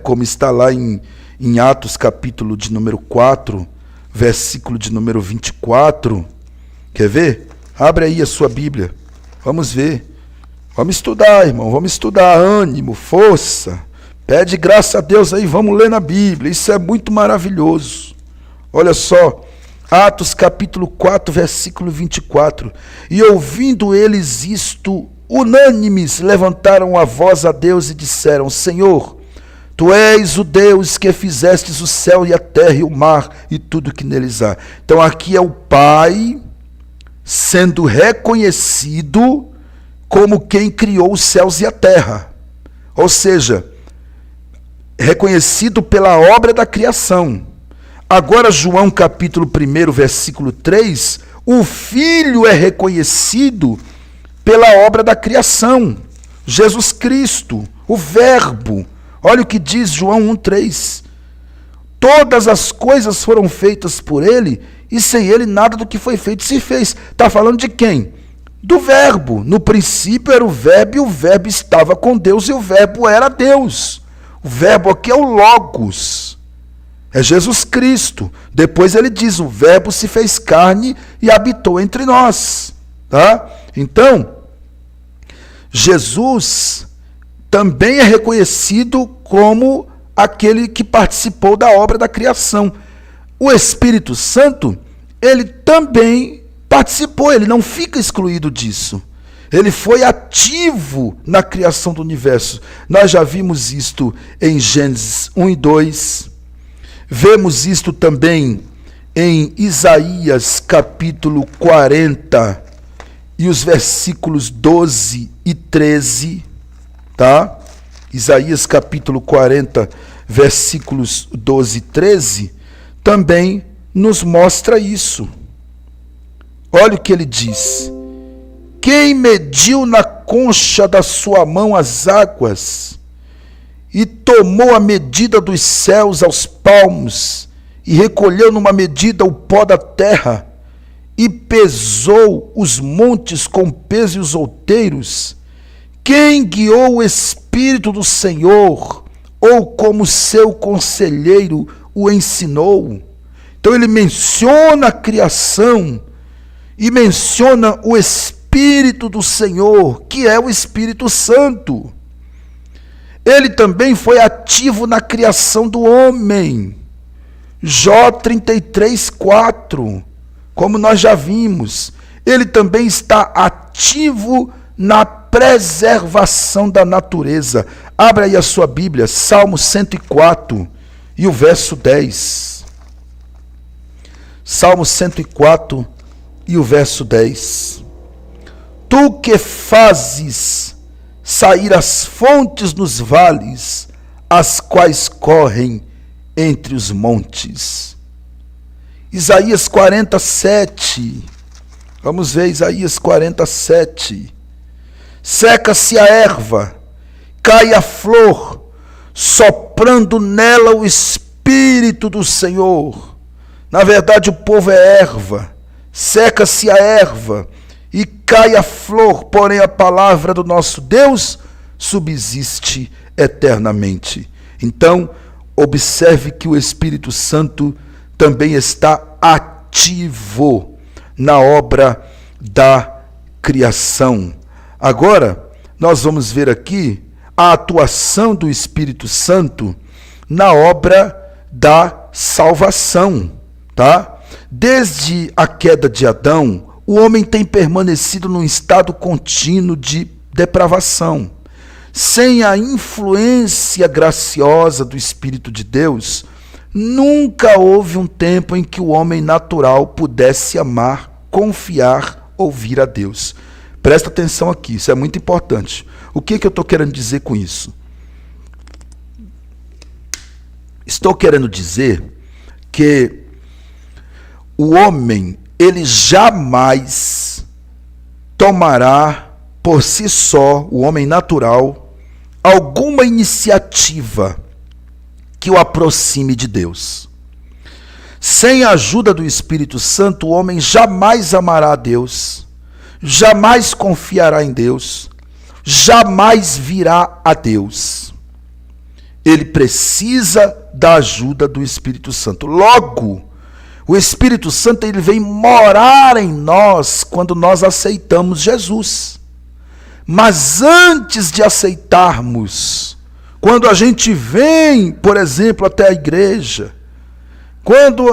como está lá em Atos capítulo de número 4, versículo de número 24. Quer ver? Abre aí a sua Bíblia. Vamos ver. Vamos estudar, irmão. Vamos estudar. Ânimo, força. Pede graça a Deus aí. Vamos ler na Bíblia. Isso é muito maravilhoso. Olha só. Atos capítulo 4, versículo 24. E ouvindo eles isto, unânimes, levantaram a voz a Deus e disseram: Senhor, Tu és o Deus que fizestes o céu e a terra e o mar e tudo que neles há. Então aqui é o Pai sendo reconhecido como quem criou os céus e a terra. Ou seja, reconhecido pela obra da criação. Agora João capítulo 1, versículo 3, o Filho é reconhecido pela obra da criação. Jesus Cristo, o Verbo. Olha o que diz João 1,3. Todas as coisas foram feitas por ele, e sem ele nada do que foi feito se fez. Está falando de quem? Do Verbo. No princípio era o Verbo, e o Verbo estava com Deus, e o Verbo era Deus. O Verbo aqui é o Logos. É Jesus Cristo. Depois ele diz, o Verbo se fez carne e habitou entre nós. Tá? Então, Jesus também é reconhecido como aquele que participou da obra da criação. O Espírito Santo, ele também participou, ele não fica excluído disso. Ele foi ativo na criação do universo. Nós já vimos isto em Gênesis 1 e 2. Vemos isto também em Isaías capítulo 40 e os versículos 12 e 13. Tá? Isaías capítulo 40, versículos 12 e 13, também nos mostra isso. Olha o que ele diz. Quem mediu na concha da sua mão as águas, e tomou a medida dos céus aos palmos, e recolheu numa medida o pó da terra, e pesou os montes com peso e os outeiros, quem guiou o Espírito do Senhor, ou como seu conselheiro o ensinou? Então ele menciona a criação e menciona o Espírito do Senhor, que é o Espírito Santo. Ele também foi ativo na criação do homem. Jó 33, 4, como nós já vimos. Ele também está ativo na preservação da natureza. Abra aí a sua Bíblia, Salmo 104 e o verso 10. Salmo 104 e o verso 10. Tu que fazes sair as fontes nos vales, as quais correm entre os montes. Isaías 47. Vamos ver Isaías 47. Seca-se a erva, cai a flor, soprando nela o Espírito do Senhor. Na verdade, o povo é erva. Seca-se a erva e cai a flor, porém a palavra do nosso Deus subsiste eternamente. Então, observe que o Espírito Santo também está ativo na obra da criação. Agora, nós vamos ver aqui a atuação do Espírito Santo na obra da salvação, tá? Desde a queda de Adão, o homem tem permanecido num estado contínuo de depravação. Sem a influência graciosa do Espírito de Deus, nunca houve um tempo em que o homem natural pudesse amar, confiar, ouvir a Deus. Presta atenção aqui, isso é muito importante. O que eu estou querendo dizer com isso? Estou querendo dizer que o homem, ele jamais tomará por si só, o homem natural, alguma iniciativa que o aproxime de Deus. Sem a ajuda do Espírito Santo, o homem jamais amará a Deus, jamais confiará em Deus, jamais virá a Deus. Ele precisa da ajuda do Espírito Santo. Logo, o Espírito Santo ele vem morar em nós quando nós aceitamos Jesus. Mas antes de aceitarmos, quando a gente vem, por exemplo, até a igreja, quando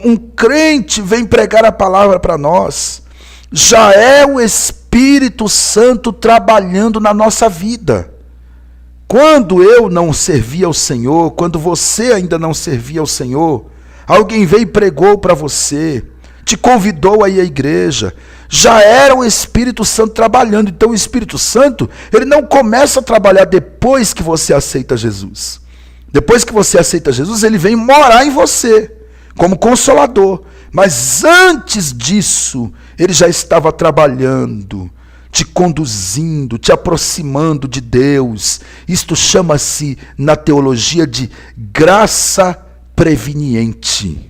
um crente vem pregar a palavra para nós, já é o Espírito Santo trabalhando na nossa vida. Quando eu não servia ao Senhor, quando você ainda não servia ao Senhor, alguém veio e pregou para você, te convidou a ir à igreja, já era o Espírito Santo trabalhando. Então o Espírito Santo, ele não começa a trabalhar depois que você aceita Jesus. Depois que você aceita Jesus, ele vem morar em você, como consolador. Mas antes disso, ele já estava trabalhando, te conduzindo, te aproximando de Deus. Isto chama-se, na teologia, de graça preveniente.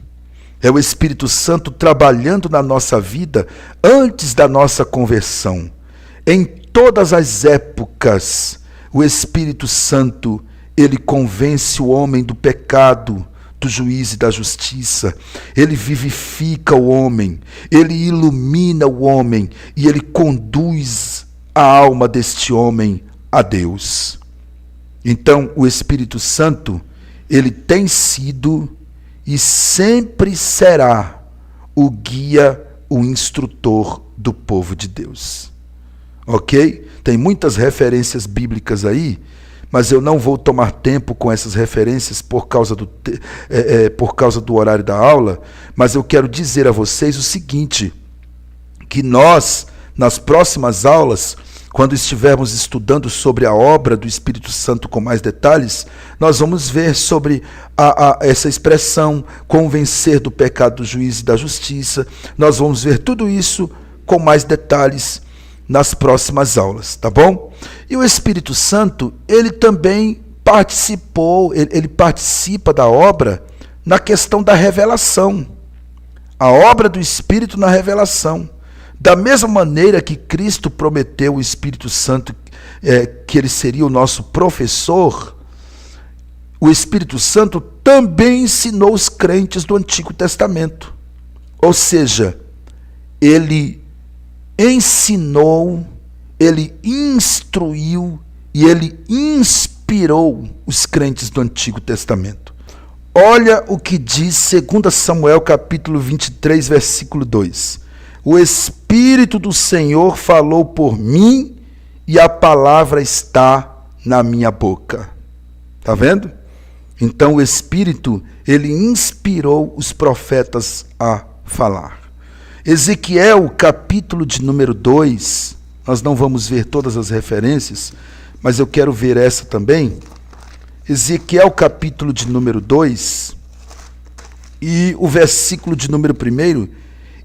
É o Espírito Santo trabalhando na nossa vida antes da nossa conversão. Em todas as épocas, o Espírito Santo, ele convence o homem do pecado, do juízo e da justiça. Ele vivifica o homem, ele ilumina o homem e ele conduz a alma deste homem a Deus. Então, o Espírito Santo, ele tem sido e sempre será o guia, o instrutor do povo de Deus. Ok? Tem muitas referências bíblicas aí, mas eu não vou tomar tempo com essas referências por causa do horário da aula, mas eu quero dizer a vocês o seguinte, que nós, nas próximas aulas, quando estivermos estudando sobre a obra do Espírito Santo com mais detalhes, nós vamos ver sobre essa expressão, convencer do pecado, do juízo e da justiça. Nós vamos ver tudo isso com mais detalhes nas próximas aulas, tá bom? E o Espírito Santo, ele também ele participa da obra na questão da revelação. A obra do Espírito na revelação. Da mesma maneira que Cristo prometeu o Espírito Santo, que ele seria o nosso professor, o Espírito Santo também ensinou os crentes do Antigo Testamento. Ou seja, ele ensinou, ele instruiu e ele inspirou os crentes do Antigo Testamento. Olha o que diz 2 Samuel capítulo 23, versículo 2. O Espírito do Senhor falou por mim e a palavra está na minha boca. Está vendo? Então o Espírito, ele inspirou os profetas a falar. Ezequiel, capítulo de número 2, nós não vamos ver todas as referências, mas eu quero ver essa também. Ezequiel, capítulo de número 2, e o versículo de número 1,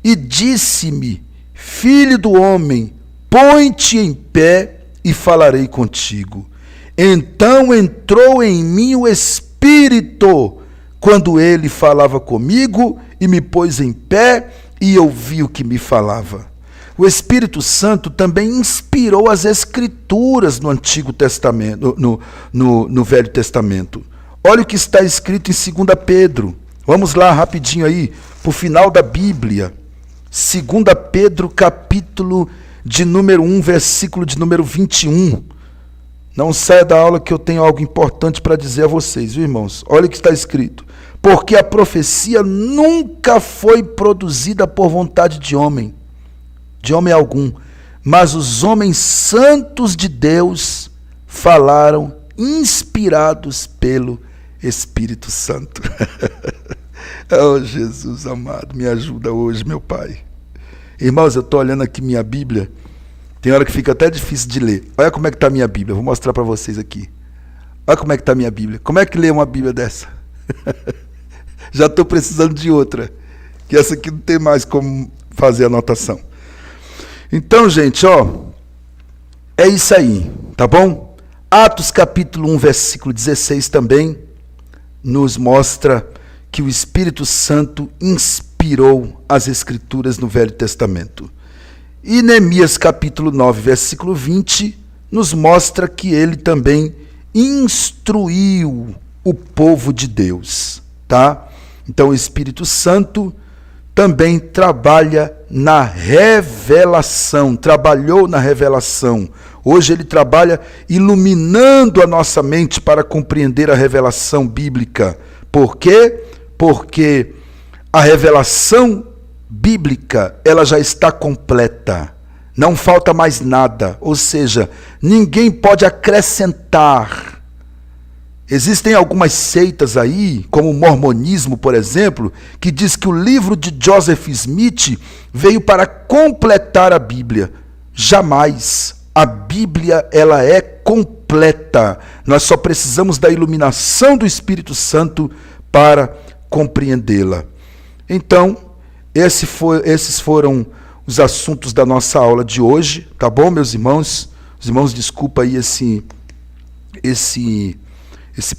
e disse-me, filho do homem, põe-te em pé e falarei contigo. Então entrou em mim o Espírito, quando ele falava comigo, e me pôs em pé, e ouvi o que me falava. O Espírito Santo também inspirou as Escrituras no Antigo Testamento, no Velho Testamento. Olha o que está escrito em 2 Pedro, Vamos lá rapidinho aí, para o final da Bíblia. 2 Pedro, capítulo de número 1, versículo de número 21. Não saia da aula que eu tenho algo importante para dizer a vocês, viu, irmãos? Olha o que está escrito. Porque a profecia nunca foi produzida por vontade de homem algum, mas os homens santos de Deus falaram inspirados pelo Espírito Santo. Oh, Jesus amado, me ajuda hoje, meu Pai. Irmãos, eu estou olhando aqui minha Bíblia, tem hora que fica até difícil de ler. Olha como é que está a minha Bíblia, vou mostrar para vocês aqui. Olha como é que está a minha Bíblia. Como é que lê uma Bíblia dessa? Já estou precisando de outra, que essa aqui não tem mais como fazer anotação. Então, gente, é isso aí, tá bom? Atos capítulo 1, versículo 16 também nos mostra que o Espírito Santo inspirou as Escrituras no Velho Testamento. E Neemias capítulo 9, versículo 20, nos mostra que ele também instruiu o povo de Deus, tá? Então o Espírito Santo também trabalha na revelação, trabalhou na revelação. Hoje ele trabalha iluminando a nossa mente para compreender a revelação bíblica. Por quê? Porque a revelação bíblica, ela já está completa. Não falta mais nada. Ou seja, ninguém pode acrescentar. Existem algumas seitas aí, como o mormonismo, por exemplo, que diz que o livro de Joseph Smith veio para completar a Bíblia. Jamais. A Bíblia, ela é completa. Nós só precisamos da iluminação do Espírito Santo para compreendê-la. Então, esses foram os assuntos da nossa aula de hoje, tá bom, meus irmãos? Os irmãos, desculpa aí esse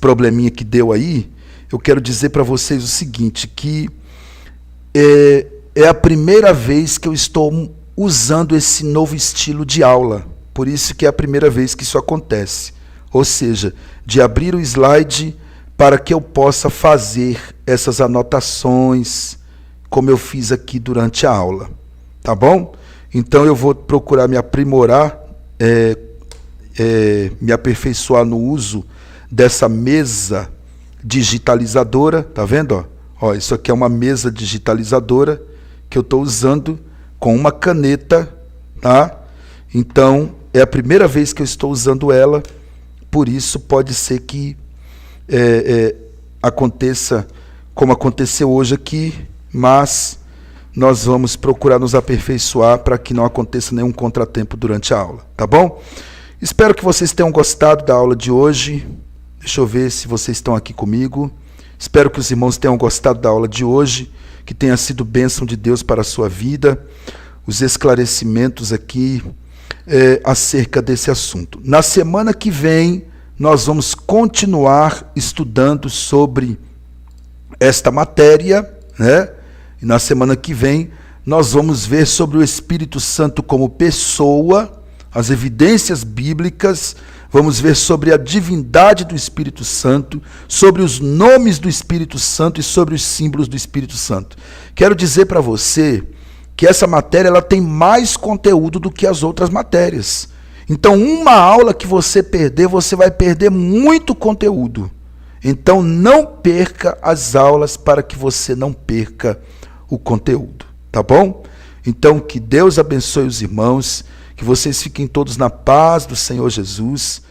probleminha que deu aí. Eu quero dizer para vocês o seguinte, que é a primeira vez que eu estou usando esse novo estilo de aula. Por isso que é a primeira vez que isso acontece. Ou seja, de abrir o slide para que eu possa fazer essas anotações, como eu fiz aqui durante a aula. Tá bom? Então eu vou procurar me aprimorar, me aperfeiçoar no uso dessa mesa digitalizadora, tá vendo? Isso aqui é uma mesa digitalizadora que eu estou usando com uma caneta, tá? Então, é a primeira vez que eu estou usando ela, por isso pode ser que aconteça como aconteceu hoje aqui, mas nós vamos procurar nos aperfeiçoar para que não aconteça nenhum contratempo durante a aula, tá bom? Espero que vocês tenham gostado da aula de hoje. Deixa eu ver se vocês estão aqui comigo. Espero que os irmãos tenham gostado da aula de hoje, que tenha sido bênção de Deus para a sua vida, os esclarecimentos aqui acerca desse assunto. Na semana que vem, nós vamos continuar estudando sobre esta matéria, né? E na semana que vem, nós vamos ver sobre o Espírito Santo como pessoa, as evidências bíblicas. Vamos ver sobre a divindade do Espírito Santo, sobre os nomes do Espírito Santo e sobre os símbolos do Espírito Santo. Quero dizer para você que essa matéria ela tem mais conteúdo do que as outras matérias. Então, uma aula que você perder, você vai perder muito conteúdo. Então, não perca as aulas para que você não perca o conteúdo, tá bom? Então, que Deus abençoe os irmãos, que vocês fiquem todos na paz do Senhor Jesus.